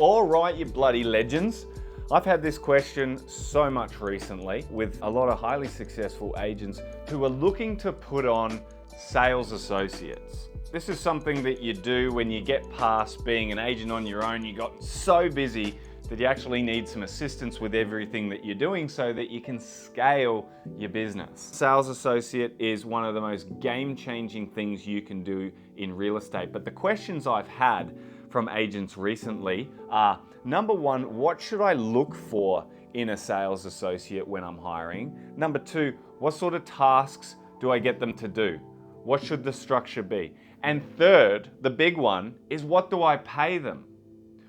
All right, you bloody legends. I've had this question so much recently with a lot of highly successful agents who are looking to put on sales associates. This is something that you do when you get past being an agent on your own. You got so busy that you actually need some assistance with everything that you're doing so that you can scale your business. Sales associate is one of the most game-changing things you can do in real estate. But the questions I've had from agents recently are, number one, what should I look for in a sales associate when I'm hiring? Number two, what sort of tasks do I get them to do? What should the structure be? And third, the big one, is what do I pay them?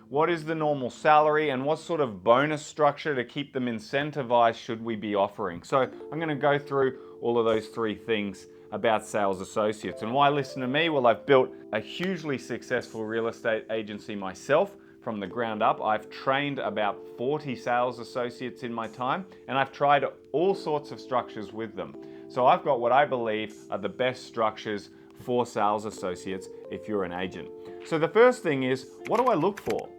What is the normal salary and what sort of bonus structure to keep them incentivized should we be offering? So I'm going to go through all of those three things about sales associates. And why listen to me? Well, I've built a hugely successful real estate agency myself from the ground up. I've trained about 40 sales associates in my time, and I've tried all sorts of structures with them. So I've got what I believe are the best structures for sales associates if you're an agent. So the first thing is, what do I look for?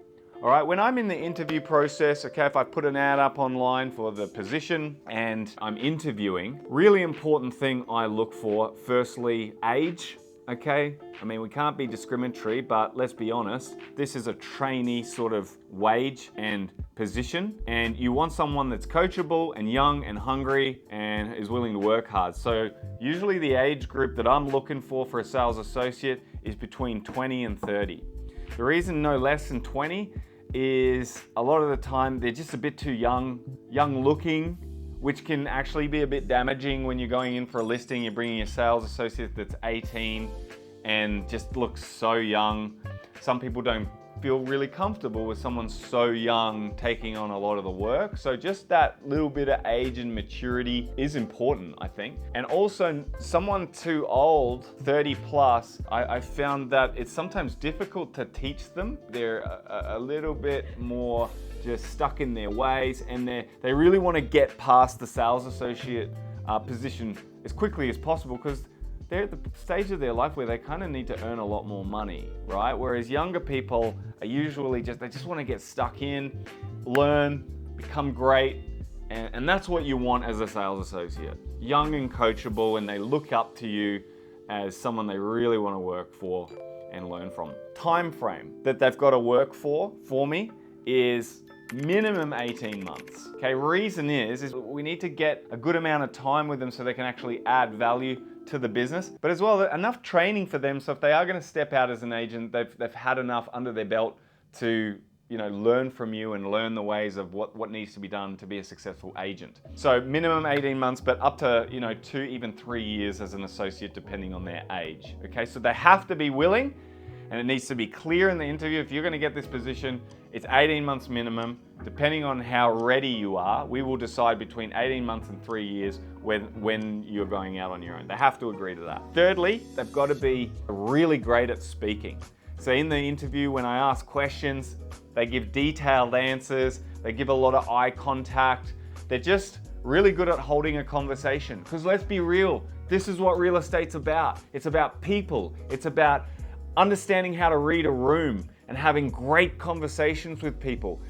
All right, when I'm in the interview process, okay, if I put an ad up online for the position and I'm interviewing, really important thing I look for, firstly, age, okay? I mean, we can't be discriminatory, but let's be honest, this is a trainee sort of wage and position, and you want someone that's coachable and young and hungry and is willing to work hard. So usually the age group that I'm looking for a sales associate is between 20 and 30. The reason no less than 20 is a lot of the time they're just a bit too young looking, which can actually be a bit damaging when you're going in for a listing. You're bringing a sales associate that's 18 and just looks so young. Some people don't feel really comfortable with someone so young taking on a lot of the work. So just that little bit of age and maturity is important, I think. And also someone too old, 30 plus, I found that it's sometimes difficult to teach them. They're a little bit more just stuck in their ways, and they really want to get past the sales associate position as quickly as possible because they're at the stage of their life where they kind of need to earn a lot more money, right? Whereas younger people are usually they just want to get stuck in, learn, become great, and that's what you want as a sales associate. Young and coachable, and they look up to you as someone they really want to work for and learn from. Time frame that they've got to work for me is minimum 18 months. Okay, reason is we need to get a good amount of time with them so they can actually add value to the business, but as well enough training for them so if they are going to step out as an agent, they've had enough under their belt to learn from you and learn the ways of what needs to be done to be a successful agent. So minimum 18 months, but up to 2, even 3 years as an associate depending on their age. Okay, so they have to be willing, and it needs to be clear in the interview. If you're going to get this position, it's 18 months minimum. Depending on how ready you are, we will decide between 18 months and 3 years when you're going out on your own. They have to agree to that. Thirdly, they've got to be really great at speaking. So in the interview, when I ask questions, they give detailed answers, they give a lot of eye contact. They're just really good at holding a conversation. Because let's be real, this is what real estate's about. It's about people. It's about understanding how to read a room and having great conversations with people,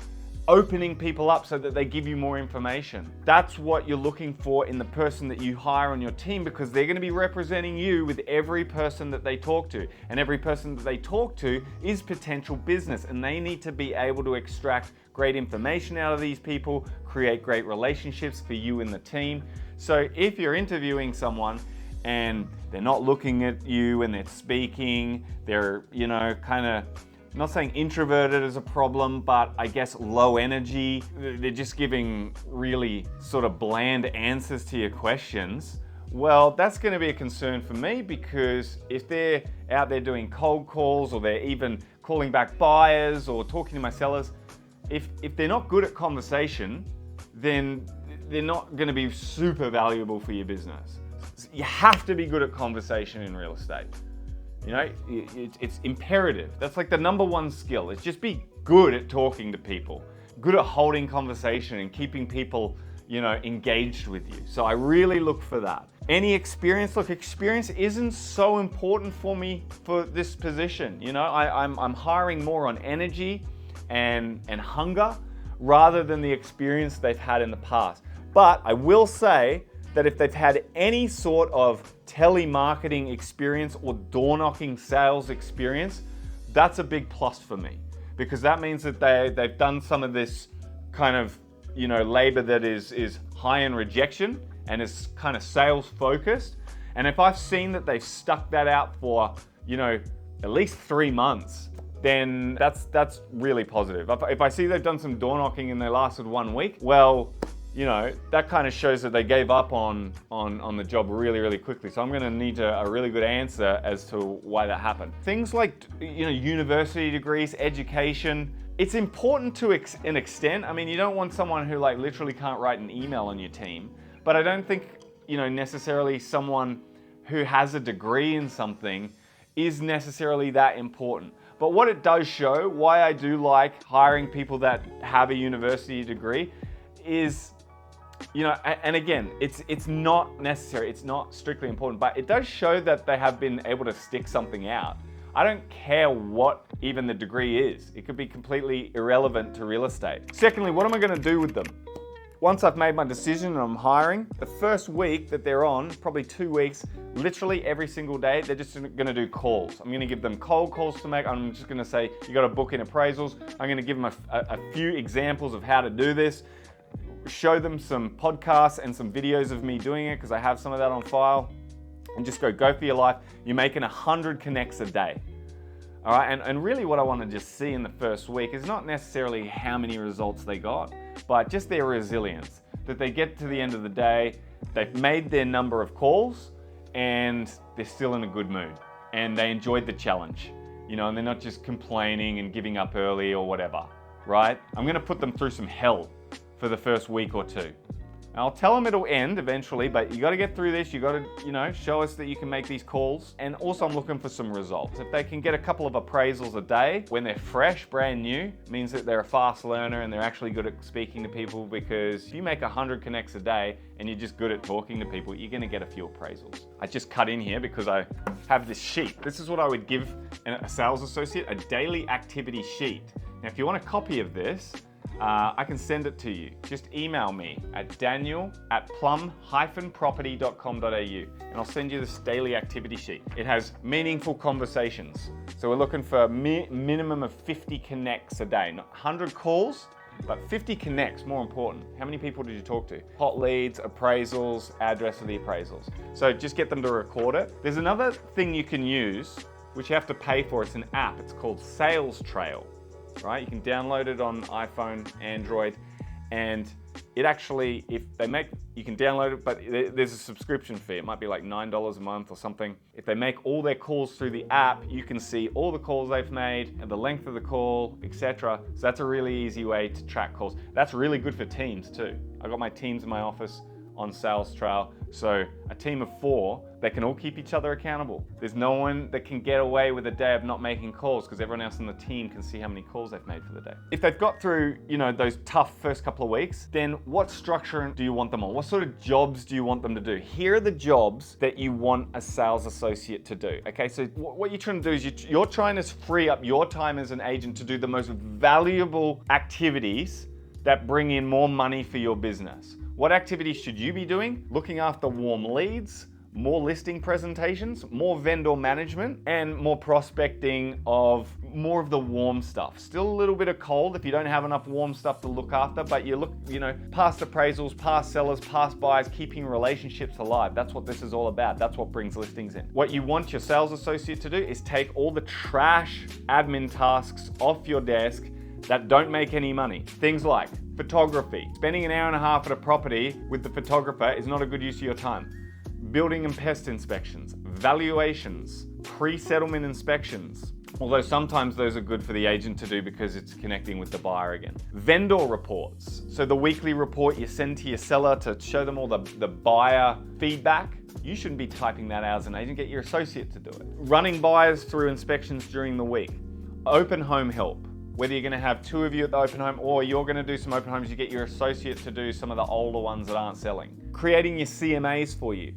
opening people up so that they give you more information. That's what you're looking for in the person that you hire on your team, because they're going to be representing you with every person that they talk to. And every person that they talk to is potential business, and they need to be able to extract great information out of these people, create great relationships for you and the team. So if you're interviewing someone and they're not looking at you and they're speaking, they're, kind of, I'm not saying introverted is a problem, but I guess low energy, they're just giving really sort of bland answers to your questions. Well, that's going to be a concern for me, because if they're out there doing cold calls, or they're even calling back buyers or talking to my sellers, if they're not good at conversation, then they're not going to be super valuable for your business. You have to be good at conversation in real estate. It's imperative. That's like the number one skill. It's just be good at talking to people, good at holding conversation and keeping people, engaged with you. So I really look for that. Any experience? Look, experience isn't so important for me for this position. I'm hiring more on energy and hunger rather than the experience they've had in the past. But I will say that if they've had any sort of telemarketing experience or door knocking sales experience, that's a big plus for me, because that means that they've done some of this kind of, labor that is high in rejection and is kind of sales focused. And if I've seen that they've stuck that out for, at least 3 months, then that's really positive. If I see they've done some door knocking and they lasted 1 week, well, that kind of shows that they gave up on the job really, really quickly. So I'm going to need a really good answer as to why that happened. Things like, university degrees, education, it's important to an extent. I mean, you don't want someone who literally can't write an email on your team, but I don't think, necessarily someone who has a degree in something is necessarily that important. But what it does show, why I do like hiring people that have a university degree is, and again, it's not necessary, it's not strictly important, but it does show that they have been able to stick something out. I don't care what even the degree is. It could be completely irrelevant to real estate. Secondly, what am I gonna do with them? Once I've made my decision and I'm hiring, the first week that they're on, probably 2 weeks, literally every single day, they're just gonna do calls. I'm gonna give them cold calls to make. I'm just gonna say, you gotta book in appraisals. I'm gonna give them a few examples of how to do this, show them some podcasts and some videos of me doing it, because I have some of that on file, and just go for your life. You're making 100 connects a day. All right, and really what I want to just see in the first week is not necessarily how many results they got, but just their resilience, that they get to the end of the day, they've made their number of calls, and they're still in a good mood, and they enjoyed the challenge, and they're not just complaining and giving up early or whatever, right? I'm going to put them through some hell for the first week or two. And I'll tell them it'll end eventually, but you got to get through this. You got to, show us that you can make these calls. And also I'm looking for some results. If they can get a couple of appraisals a day when they're fresh, brand new, means that they're a fast learner and they're actually good at speaking to people, because if you make 100 connects a day and you're just good at talking to people, you're going to get a few appraisals. I just cut in here because I have this sheet. This is what I would give a sales associate, a daily activity sheet. Now, if you want a copy of this, I can send it to you. Just email me at daniel@plum-property.com.au and I'll send you this daily activity sheet. It has meaningful conversations. So we're looking for a minimum of 50 connects a day. Not 100 calls, but 50 connects, more important. How many people did you talk to? Hot leads, appraisals, address of the appraisals. So just get them to record it. There's another thing you can use, which you have to pay for. It's an app. It's called Sales Trail. Right? You can download it on iPhone, Android, and it actually, you can download it, but there's a subscription fee. It might be like $9 a month or something. If they make all their calls through the app, you can see all the calls they've made and the length of the call, etc. So that's a really easy way to track calls. That's really good for teams too. I've got my teams in my office on Sales Trail. So a team of 4, they can all keep each other accountable. There's no one that can get away with a day of not making calls, because everyone else in the team can see how many calls they've made for the day. If they've got through, those tough first couple of weeks, then what structure do you want them on? What sort of jobs do you want them to do? Here are the jobs that you want a sales associate to do. Okay, so what you're trying to do is you're trying to free up your time as an agent to do the most valuable activities that bring in more money for your business. What activities should you be doing? Looking after warm leads, more listing presentations, more vendor management, and more prospecting of more of the warm stuff. Still a little bit of cold if you don't have enough warm stuff to look after, but you look, past appraisals, past sellers, past buyers, keeping relationships alive. That's what this is all about. That's what brings listings in. What you want your sales associate to do is take all the trash admin tasks off your desk that don't make any money. Things like photography. Spending an hour and a half at a property with the photographer is not a good use of your time. Building and pest inspections, valuations, pre-settlement inspections. Although sometimes those are good for the agent to do because it's connecting with the buyer again. Vendor reports. So the weekly report you send to your seller to show them all the buyer feedback. You shouldn't be typing that out as an agent. Get your associate to do it. Running buyers through inspections during the week. Open home help. Whether you're going to have 2 of you at the open home or you're going to do some open homes, you get your associate to do some of the older ones that aren't selling. Creating your CMAs for you.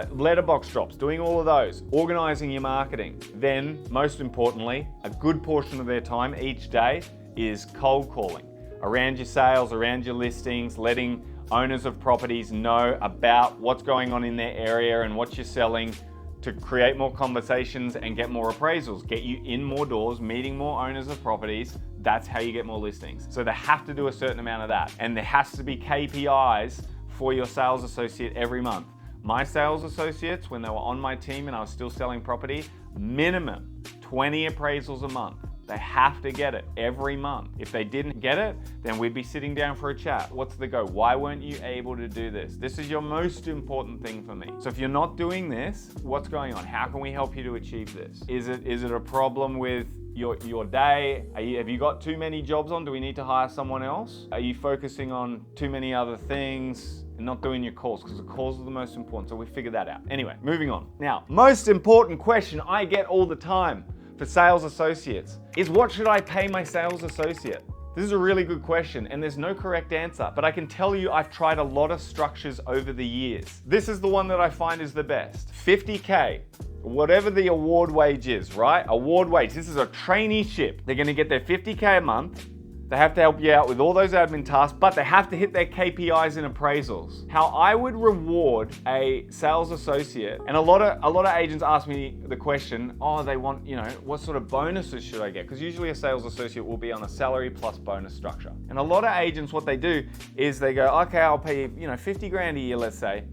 Letterbox drops, doing all of those. Organizing your marketing. Then, most importantly, a good portion of their time each day is cold calling around your sales, around your listings, letting owners of properties know about what's going on in their area and what you're selling to create more conversations and get more appraisals, get you in more doors, meeting more owners of properties. That's how you get more listings. So they have to do a certain amount of that. And there has to be KPIs for your sales associate every month. My sales associates, when they were on my team and I was still selling property, minimum 20 appraisals a month. They have to get it every month. If they didn't get it, then we'd be sitting down for a chat. What's the go? Why weren't you able to do this? This is your most important thing for me. So if you're not doing this, what's going on? How can we help you to achieve this? Is it a problem with your day? Have you got too many jobs on? Do we need to hire someone else? Are you focusing on too many other things and not doing your calls? Because the calls are the most important. So we figured that out. Anyway, moving on. Now, most important question I get all the time for sales associates is, what should I pay my sales associate? This is a really good question and there's no correct answer, but I can tell you I've tried a lot of structures over the years. This is the one that I find is the best. 50K, whatever the award wage is, right? Award wage, this is a traineeship. They're gonna get their 50K a month. They have to help you out with all those admin tasks, but they have to hit their KPIs and appraisals. How I would reward a sales associate, and a lot of agents ask me the question, oh, they want, what sort of bonuses should I get? Because usually a sales associate will be on a salary plus bonus structure. And a lot of agents, what they do is they go, okay, I'll pay you, 50 grand a year, let's say,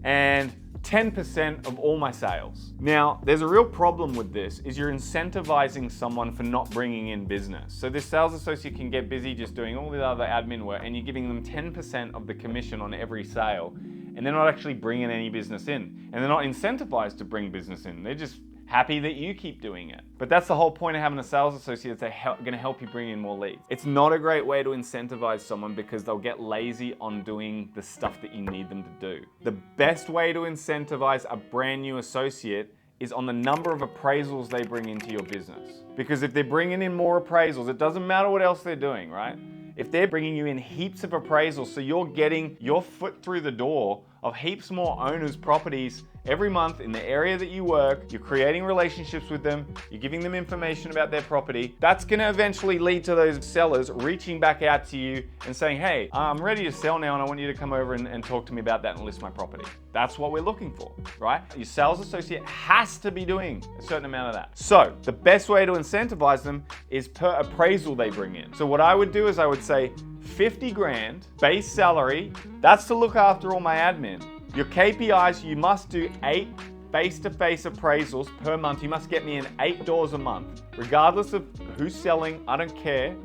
and 10% of all my sales. Now, there's a real problem with this, is you're incentivizing someone for not bringing in business. So this sales associate can get busy just doing all the other admin work and you're giving them 10% of the commission on every sale and they're not actually bringing any business in. And they're not incentivized to bring business in. They're just happy that you keep doing it. But that's the whole point of having a sales associate. They're going to help you bring in more leads. It's not a great way to incentivize someone because they'll get lazy on doing the stuff that you need them to do. The best way to incentivize a brand new associate is on the number of appraisals they bring into your business. Because if they're bringing in more appraisals, it doesn't matter what else they're doing, right? If they're bringing you in heaps of appraisals, so you're getting your foot through the door of heaps more owners' properties every month in the area that you work, you're creating relationships with them, you're giving them information about their property, that's gonna eventually lead to those sellers reaching back out to you and saying, hey, I'm ready to sell now and I want you to come over and talk to me about that and list my property. That's what we're looking for, right? Your sales associate has to be doing a certain amount of that. So the best way to incentivize them is per appraisal they bring in. So what I would do is I would say 50 grand base salary, that's to look after all my admin. Your KPIs, you must do 8 face-to-face appraisals per month. You must get me in 8 doors a month. Regardless of who's selling, I don't care.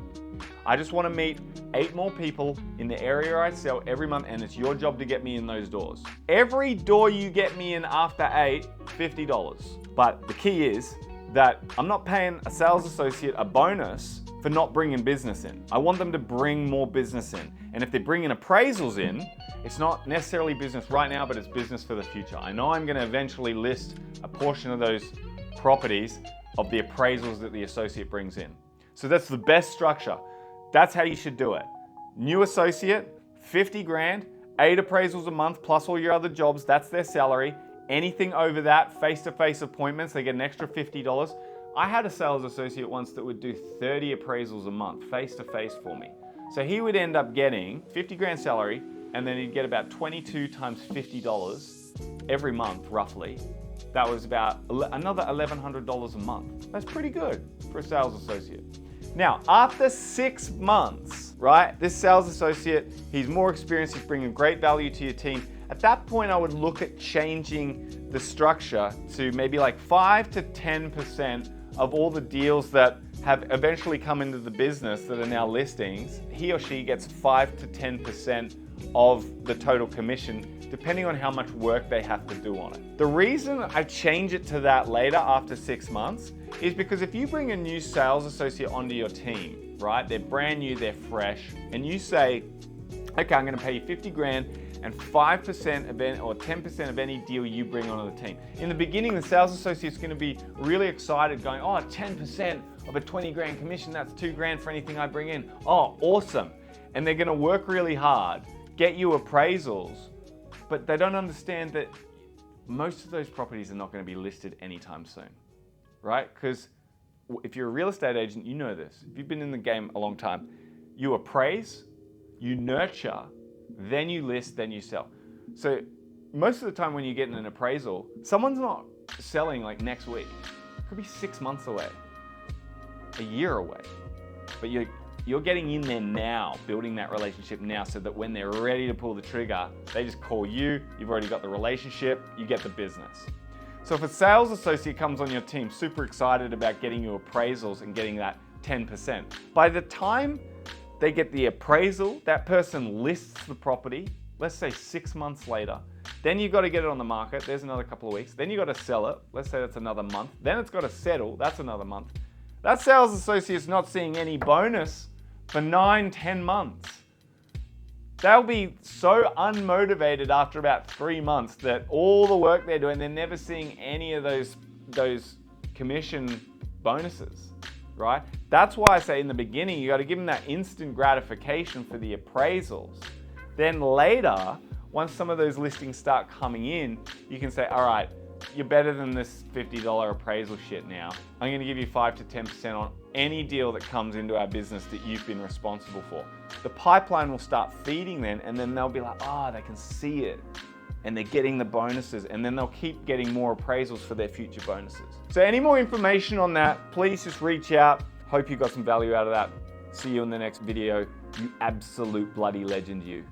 I just want to meet 8 more people in the area I sell every month, and it's your job to get me in those doors. Every door you get me in after 8, $50. But the key is that I'm not paying a sales associate a bonus for not bringing business in. I want them to bring more business in. And if they're bringing appraisals in, it's not necessarily business right now, but it's business for the future. I know I'm going to eventually list a portion of those properties of the appraisals that the associate brings in. So that's the best structure. That's how you should do it. New associate, 50 grand, 8 appraisals a month plus all your other jobs, that's their salary. Anything over that, face-to-face appointments, they get an extra $50. I had a sales associate once that would do 30 appraisals a month, face-to-face for me. So he would end up getting 50 grand salary, and then he'd get about 22 times $50 every month, roughly. That was about another $1,100 a month. That's pretty good for a sales associate. Now, after 6 months, right, this sales associate, he's more experienced, he's bringing great value to your team. At that point, I would look at changing the structure to maybe like 5 to 10% of all the deals that have eventually come into the business that are now listings. He or she gets 5 to 10% of the total commission, depending on how much work they have to do on it. The reason I change it to that later after 6 months is because if you bring a new sales associate onto your team, right, they're brand new, they're fresh, and you say, okay, I'm gonna pay you 50 grand and 5% of any, or 10% of any deal you bring onto the team. In the beginning, the sales associate's gonna be really excited going, oh, 10% of a 20 grand commission, that's 2 grand for anything I bring in. Oh, awesome. And they're gonna work really hard, get you appraisals, but they don't understand that most of those properties are not gonna be listed anytime soon, right? Because if you're a real estate agent, you know this. If you've been in the game a long time, you appraise, you nurture, then you list, then you sell. So most of the time when you get in an appraisal, someone's not selling like next week. It could be 6 months away, a year away. But you're getting in there now, building that relationship now, so that when they're ready to pull the trigger, they just call you, you've already got the relationship, you get the business. So if a sales associate comes on your team, super excited about getting you appraisals and getting that 10%, by the time they get the appraisal, that person lists the property, let's say 6 months later, then you've got to get it on the market, there's another couple of weeks, then you've got to sell it, let's say that's another month, then it's got to settle, that's another month. That sales associate's not seeing any bonus for 9-10 months. They'll be so unmotivated after about 3 months that all the work they're doing, they're never seeing any of those commission bonuses, right? That's why I say in the beginning, you got to give them that instant gratification for the appraisals. Then later, once some of those listings start coming in, you can say, all right, you're better than this $50 appraisal shit now. I'm going to give you 5 to 10% on any deal that comes into our business that you've been responsible for. The pipeline will start feeding then, and then they'll be like, they can see it. And they're getting the bonuses, and then they'll keep getting more appraisals for their future bonuses. So any more information on that, please just reach out. Hope you got some value out of that. See you in the next video. You absolute bloody legend, you.